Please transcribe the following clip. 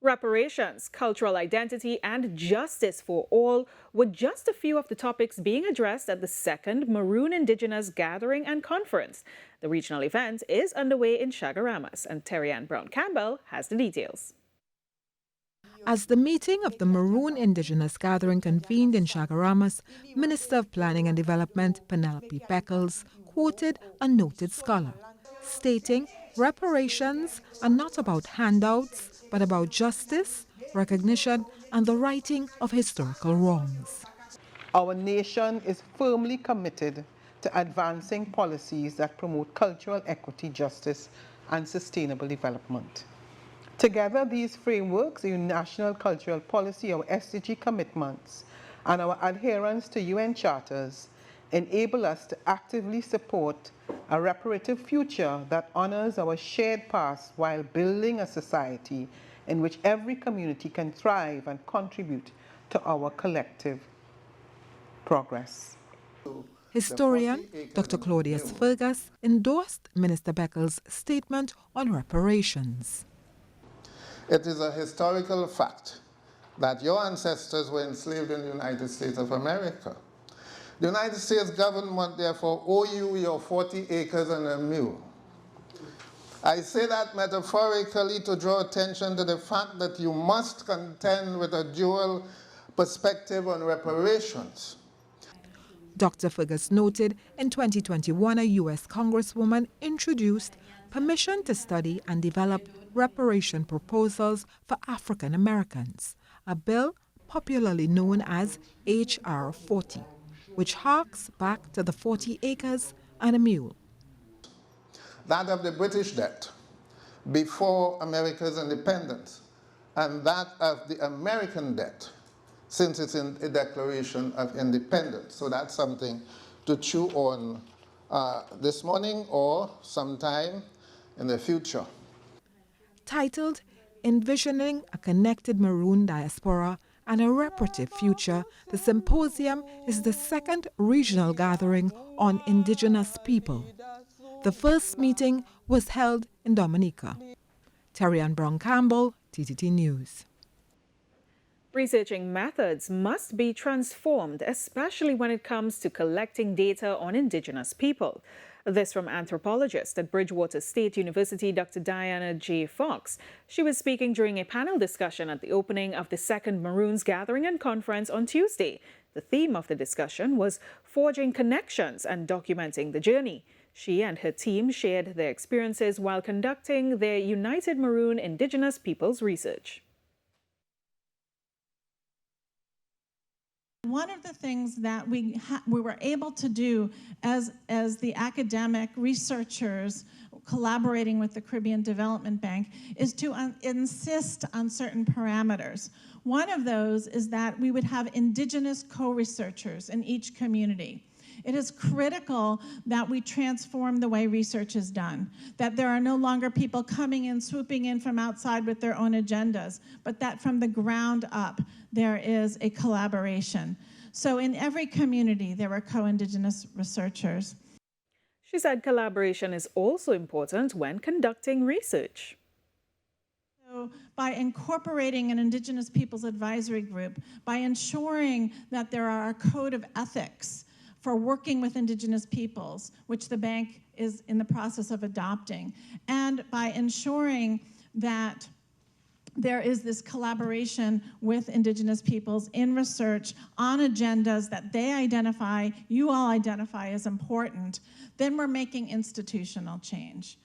Reparations, cultural identity, and justice for all were just a few of the topics being addressed at the second Maroon Indigenous Gathering and Conference. The regional event is underway in Chaguaramas, and Browne-Campbell has the details. As the meeting of the Maroon Indigenous Gathering convened in Chaguaramas, Minister of Planning and Development Penelope Beckles quoted a noted scholar, stating reparations are not about handouts, but about justice, recognition, and the righting of historical wrongs. Our nation is firmly committed to advancing policies that promote cultural equity, justice, and sustainable development. Together, these frameworks, the National Cultural Policy, our SDG commitments, and our adherence to UN charters enable us to actively support a reparative future that honors our shared past while building a society in which every community can thrive and contribute to our collective progress. Historian Dr. Claudius Fergus endorsed Minister Beckles' statement on reparations. It is a historical fact that your ancestors were enslaved in the United States of America. The United States government therefore owe you your 40 acres and a mule. I say that metaphorically to draw attention to the fact that you must contend with a dual perspective on reparations. Dr. Fergus noted in 2021 a U.S. Congresswoman introduced permission to study and develop reparation proposals for African Americans, a bill popularly known as H.R. 40, which harks back to the 40 acres and a mule. That of the British debt before America's independence, and that of the American debt since it's in a Declaration of Independence. So that's something to chew on this morning or sometime in the future. Titled Envisioning a Connected Maroon Diaspora and a Reparative Future, the symposium is the second regional gathering on Indigenous people. The first meeting was held in Dominica. Browne-Campbell, TTT News. Researching methods must be transformed, especially when it comes to collecting data on Indigenous people. This from anthropologist at Bridgewater State University, Dr. Diana J. Fox. She was speaking during a panel discussion at the opening of the second Maroons Gathering and Conference on Tuesday. The theme of the discussion was forging connections and documenting the journey. She and her team shared their experiences while conducting their United Maroon Indigenous Peoples research. One of the things that we were able to do as the academic researchers collaborating with the Caribbean Development Bank is to insist on certain parameters. One of those is that we would have Indigenous co-researchers in each community. It is critical that we transform the way research is done, that there are no longer people coming in, swooping in from outside with their own agendas, but that from the ground up, there is a collaboration. So in every community, there are co-Indigenous researchers. She said collaboration is also important when conducting research. So by incorporating an Indigenous Peoples Advisory Group, by ensuring that there are a code of ethics for working with Indigenous peoples, which the bank is in the process of adopting, and by ensuring that there is this collaboration with Indigenous peoples in research on agendas that they identify, you all identify as important, then we're making institutional change.